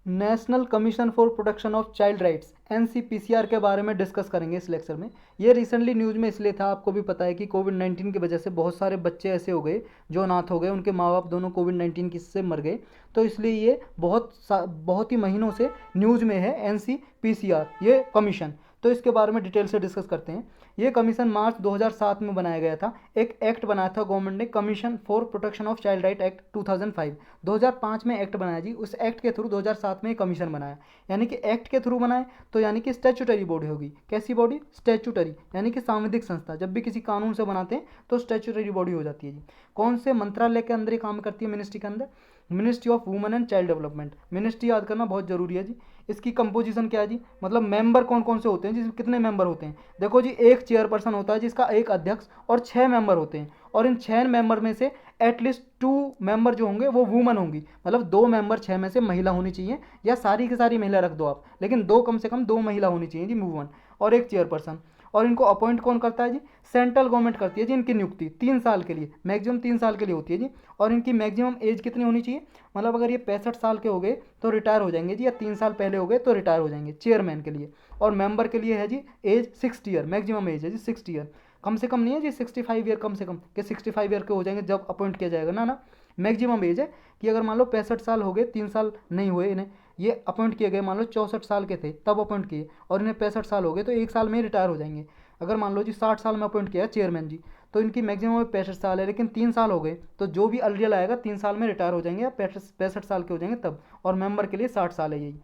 National commission for protection of child rights NCPCR के बारे में डिस्कस करेंगे इस लेक्चर में। ये रिसेंटली न्यूज़ में इसलिए था, आपको भी पता है कि कोविड-19 की वजह से बहुत सारे बच्चे ऐसे हो गए जो अनाथ हो गए, उनके माँ बाप दोनों कोविड-19 की से मर गए। तो इसलिए ये बहुत ही महीनों से न्यूज़ में है NCPCR ये कमीशन। तो इसके बारे में डिटेल से डिस्कस करते हैं। ये कमीशन मार्च 2007 में बनाया गया था। एक एक्ट बनाया था गवर्नमेंट ने, commission for protection of child right act 2005। 2005 में एक्ट बनाया जी, उस एक्ट के थ्रू 2007 में कमीशन बनाया। यानी कि एक्ट के थ्रू बनाए तो यानी कि स्टैट्यूटरी बॉडी होगी। कैसी बॉडी? स्टैट्यूटरी, यानी कि सांविधिक संस्था। जब भी किसी कानून से बनाते हैं तो स्टैट्यूटरी बॉडी हो जाती है जी। कौन से मंत्रालय के अंदर ये काम करती है? मिनिस्ट्री के अंदर, ministry of women and child development. Ministry याद करना बहुत जरूरी है जी। इसकी कंपोजिशन क्या है जी, मतलब मेंबर कौन कौन से होते हैं, जिसमें कितने मेंबर होते हैं? देखो जी, एक चेयरपर्सन होता है जिसका एक अध्यक्ष और 6 मेंबर होते हैं। और इन 6 मेंबर में से एटलीस्ट 2 मेंबर जो होंगे वो वुमन होंगी, मतलब 2 मेंबर 6 में से महिला होनी चाहिए, या सारी की सारी महिला रख दो आप, लेकिन 2 कम से कम 2 महिला होनी चाहिए जी, वुमन, और एक चेयरपर्सन। और इनको अपॉइंट कौन करता है जी? सेंट्रल गवर्नमेंट करती है जी। इनकी नियुक्ति 3 साल के लिए, मैक्सिमम 3 साल के लिए होती है जी। और इनकी मैक्सिमम एज कितनी होनी चाहिए? मतलब अगर ये 65 साल के हो गए तो रिटायर हो जाएंगे जी, या 3 साल पहले हो गए तो रिटायर हो जाएंगे चेयरमैन के लिए। और मेंबर के लिए है जी एज 60 ईयर, मैक्सिमम एज है जी 60 ईयर। कम से कम नहीं है जी 65 ईयर, कम से कम कि 65 ईयर के हो जाएंगे जब अपॉइंट किया जाएगा, ना ना, मैक्सिमम एज है कि अगर मान लो 65 साल हो गए, 3 साल नहीं हुए इन्हें, ये अपॉइंट किए गए मान लो 64 साल के थे तब अपॉइंट किए, और इन्हें 65 साल हो गए तो 1 साल में रिटायर हो जाएंगे। अगर मान लो जी 60 साल में अपॉइंट किया है चेयरमैन जी, तो इनकी मैक्सिमम 65 साल है, लेकिन 3 साल हो गए तो जो भी अल्रियल आएगा 3 साल में रिटायर हो जाएंगे या 65 साल के हो जाएंगे तब। और मेंबर के लिए 60 साल है यही।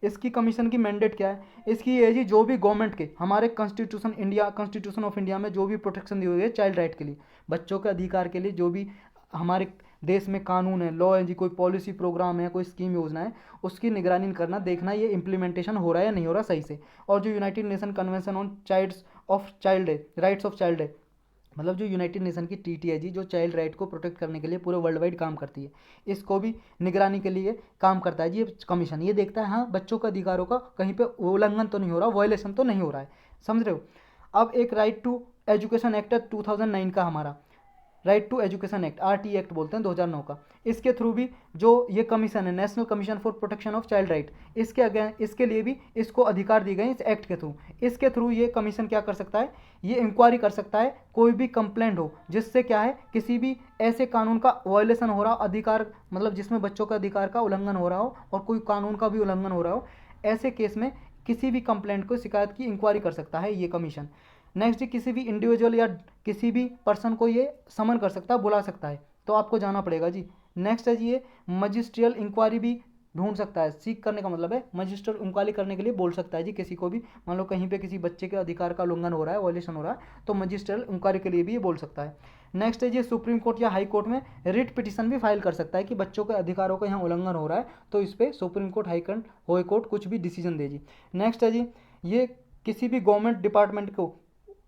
इसकी कमीशन की मैंडेट क्या है? इसकी ये है जी, जो भी गवर्नमेंट के हमारे कॉन्स्टिट्यूशन ऑफ इंडिया में जो भी प्रोटेक्शन दी हुई है चाइल्ड राइट के लिए, बच्चों के अधिकार के लिए, जो भी हमारे देश में कानून है, लॉ है जी, कोई पॉलिसी प्रोग्राम है, कोई स्कीम योजना है, उसकी निगरानी करना, देखना ये इम्प्लीमेंटेशन हो रहा है या नहीं हो रहा सही से। और जो United nation convention on child rights of child है, मतलब जो यूनाइटेड नेशन की TT है जी, जो चाइल्ड राइट को प्रोटेक्ट करने के लिए पूरे वर्ल्ड वाइड काम करती है, इसको भी निगरानी के लिए काम करता है जी ये कमीशन। ये देखता है हाँ बच्चों के अधिकारों का कहीं पे उल्लंघन तो नहीं हो रहा, वायलेशन तो नहीं हो रहा है, समझ रहे हो। अब एक राइट टू एजुकेशन एक्ट है 2009 का, हमारा right to education act, RT act बोलते हैं 2009 का। इसके थ्रू भी जो ये कमीशन है, national commission for protection of child right, इसके लिए भी इसको अधिकार दिए गए इस एक्ट के थ्रू। इसके थ्रू ये कमीशन क्या कर सकता है? ये इंक्वायरी कर सकता है कोई भी कंप्लेंट हो जिससे क्या है, किसी भी ऐसे कानून का वायलेशन हो रहा हो, अधिकार मतलब जिसमें बच्चों का अधिकार का उल्लंघन हो रहा हो और कोई कानून का भी उल्लंघन हो रहा हो, ऐसे केस में किसी भी कंप्लेंट को, शिकायत की इंक्वायरी कर सकता है ये कमीशन। नेक्स्ट जी, किसी भी इंडिविजुअल या किसी भी पर्सन को ये समन कर सकता है, बुला सकता है, तो आपको जाना पड़ेगा जी। नेक्स्ट है जी, ये मजिस्ट्रियल इंक्वायरी भी ढूंढ सकता है। सीख करने का मतलब है मजिस्ट्रियल इंक्वायरी करने के लिए बोल सकता है जी किसी को भी। मान लो कहीं पे किसी बच्चे के अधिकार का उल्लंघन हो रहा है, वायलेशन हो रहा है, तो मजिस्ट्रियल इंक्वायरी के लिए भी ये बोल सकता है। नेक्स्ट है जी, सुप्रीम कोर्ट या हाई कोर्ट में रिट पिटिशन भी फाइल कर सकता है कि बच्चों के अधिकारों का यहाँ उल्लंघन हो रहा है, तो इस पर सुप्रीम कोर्ट, हाई कोर्ट कुछ भी डिसीजन दे जी। नेक्स्ट है जी, ये किसी भी गवर्नमेंट डिपार्टमेंट को,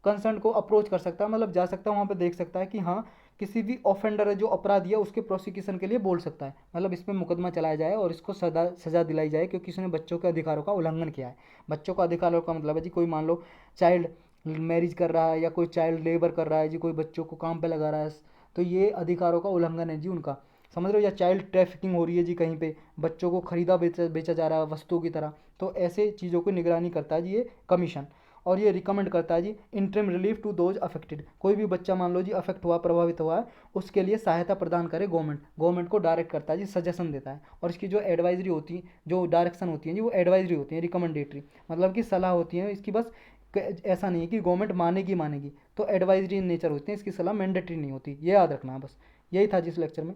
कंसर्न को अप्रोच कर सकता है, मतलब जा सकता है वहाँ पे, देख सकता है कि हाँ किसी भी ऑफेंडर है जो अपराधी है उसके प्रोसिक्यूशन के लिए बोल सकता है, मतलब इस पर मुकदमा चलाया जाए और इसको सजा दिलाई जाए क्योंकि इसने बच्चों के अधिकारों का उल्लंघन किया है। बच्चों का अधिकारों का मतलब है जी, कोई मान लो चाइल्ड मैरिज कर रहा है या कोई चाइल्ड लेबर कर रहा है जी, कोई बच्चों को काम पे लगा रहा है, तो ये अधिकारों का उल्लंघन है जी उनका, समझ रहे हो। या चाइल्ड ट्रैफिकिंग हो रही है जी, कहीं पे बच्चों को खरीदा बेचा जा रहा है वस्तुओं की तरह, तो ऐसे चीज़ों की निगरानी करता है जी ये कमीशन। और ये रिकमेंड करता है जी interim relief to those affected, कोई भी बच्चा मान लो जी अफेक्ट हुआ, प्रभावित हुआ है, उसके लिए सहायता प्रदान करे गवर्नमेंट को डायरेक्ट करता है जी, सजेशन देता है। और इसकी जो एडवाइजरी होती है, जो डायरेक्शन होती है जी, वो एडवाइजरी होती है, रिकमेंडेटरी, मतलब कि सलाह होती है इसकी, बस ऐसा नहीं है कि गवर्नमेंट मानेगी, तो एडवाइजरी इन नेचर होती है इसकी, सलाह मैंडेटरी नहीं होती, ये याद रखना है बस। यही था जिस लेक्चर में।